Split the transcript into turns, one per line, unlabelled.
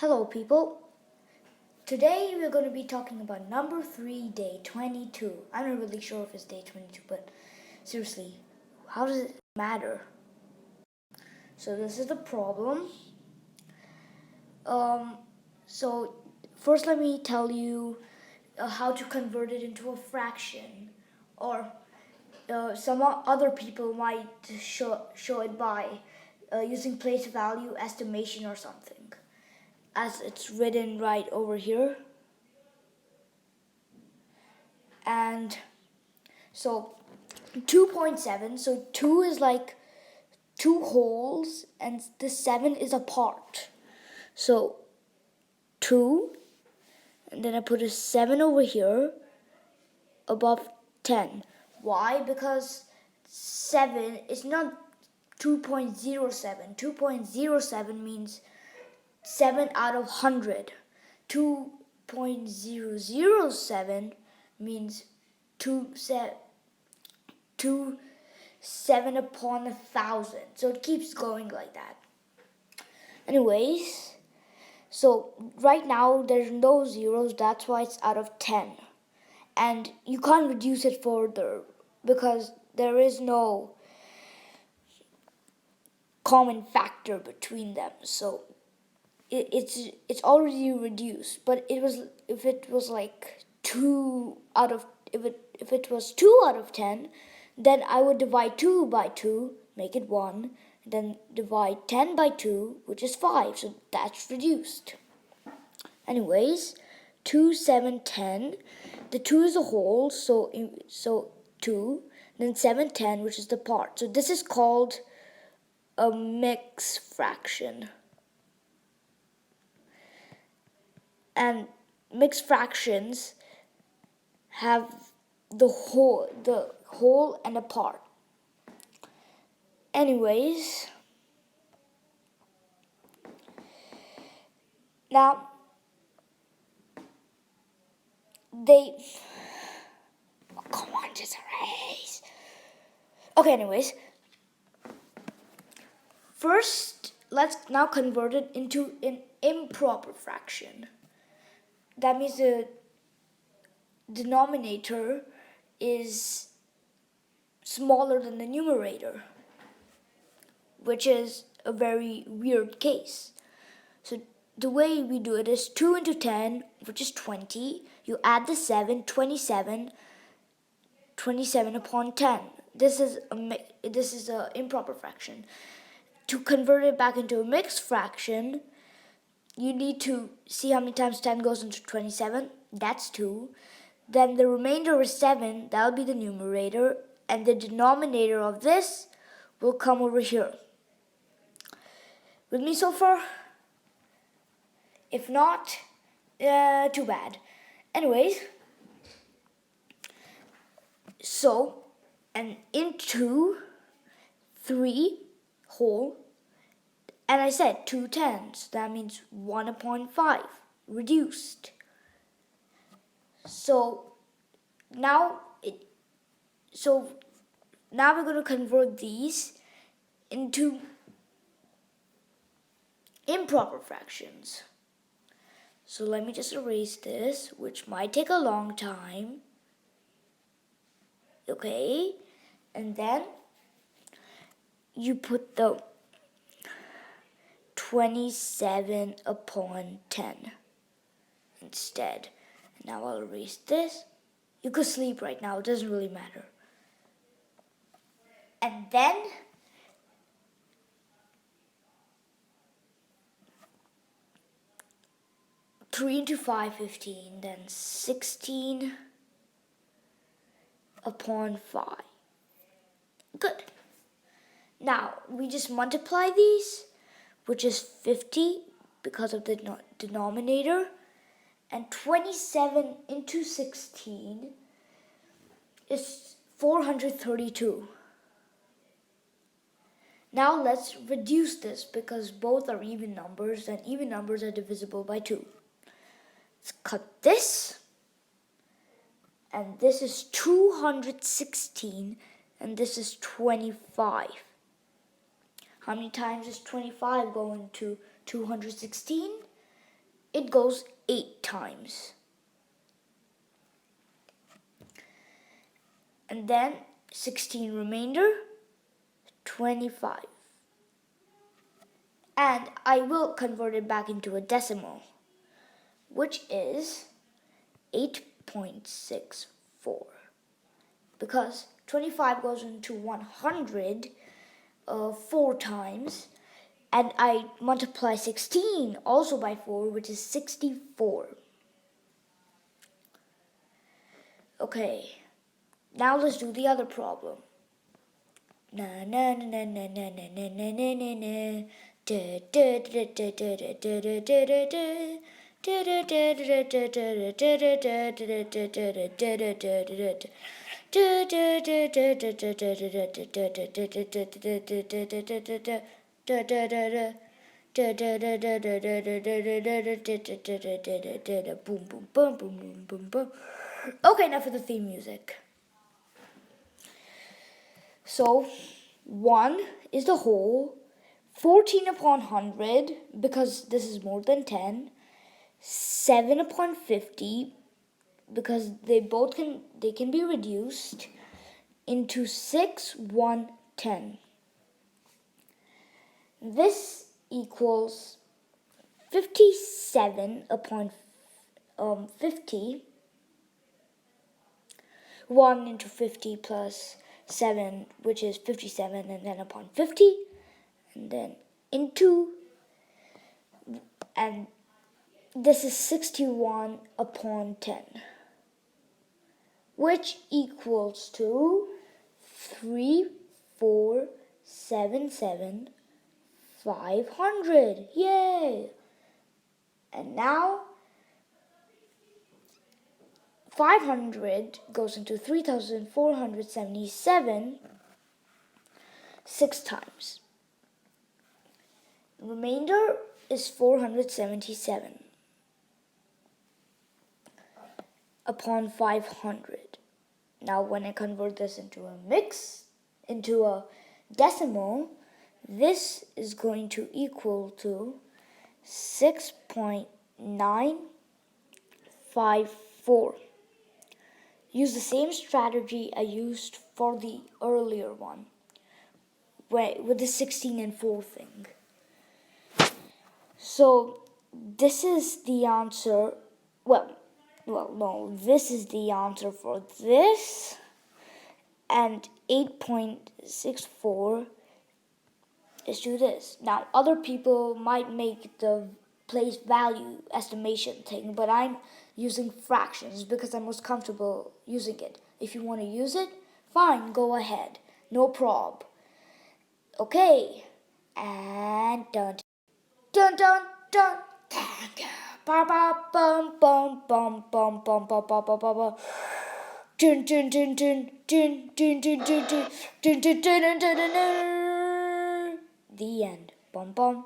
Hello people, today we're going to be talking about number 3, day 22. I'm not really sure if it's day 22, but seriously, how does it matter? So this is the problem. So first let me tell you how to convert it into a fraction, or some other people might show it by using place value estimation or something, as it's written right over here. And so 2.7, so 2 is like 2 wholes and the 7 is a part. So 2, and then I put a 7 over here above 10. Why? Because 7 is not 2.07. 2.07 means 7 out of 100. 2.007 means 7 upon 1,000. So it keeps going like that. Anyways, so right now there's no zeros, that's why it's out of 10. And you can't reduce it further because there is no common factor between them. So it's already reduced. But if it was 2 out of 10, then I would divide 2 by 2, make it 1, then divide 10 by 2, which is 5, so that's reduced. Anyways, 2, 7, 10, the 2 is a whole, so 2, then 7, 10, which is the part. So this is called a mixed fraction. And mixed fractions have the whole and a part. Anyways, now come on, just erase. Okay, anyways, first let's now convert it into an improper fraction. That means the denominator is smaller than the numerator, which is a very weird case. So the way we do it is 2 into 10, which is 20. You add the 7, 27 upon 10. This is a improper fraction. To convert it back into a mixed fraction, you need to see how many times 10 goes into 27. That's 2. Then the remainder is 7. That will be the numerator. And the denominator of this will come over here. With me so far? If not, too bad. Anyways, so, and into 3 whole, and I said 2 tens, that means 1 upon 5, reduced. So now we're going to convert these into improper fractions. So let me just erase this, which might take a long time. Okay, and then you put the 27 upon 10 instead. Now I'll erase this. You could sleep right now, it doesn't really matter. And then three into 5, 15, then 16 upon 5. Good. Now we just multiply these, which is 50 because of the denominator, and 27 into 16 is 432. Now let's reduce this because both are even numbers and even numbers are divisible by 2. Let's cut this, and this is 216 and this is 25. How many times is 25 going to 216? it goes 8 times. And then 16 remainder, 25. And I will convert it back into a decimal, which is 8.64. Because 25 goes into 100 4 times, and I multiply 16 also by 4, which is 64. Okay, now let's do the other problem. Na na na na na na na na na na na na. Da da da da da da da da da da da. Da da da da da da da da da da da da da da da da. Boom, boom, boom, boom, boom, boom, boom. Okay, now for the theme music. So 1 is the whole, 14 upon 100, because this is more than 10, 7 upon 50, because they can be reduced, into 6, 1, 10. This equals 57 upon 50. 1 into 50 plus 7, which is 57, and then upon 50, and then into, and this is 61 upon 10, which equals to 3477 500. Yay! And now 500 goes into 3477 6 times. Remainder is 477 upon 500. Now when I convert this into a decimal, this is going to equal to 6.954. Use the same strategy I used for the earlier one, with the 16 and 4 thing. So this is the answer. This is the answer for this, and 8.64 is to this. Now, other people might make the place value estimation thing, but I'm using fractions because I'm most comfortable using it. If you want to use it, fine, go ahead. No prob. Okay, and dun dun dun dun. Ba ba bum bum bum bum bum bum bum bum bum. Dun dun dun dun dun dun dun dun dun dun dun dun dun dun. The end. Bum bum.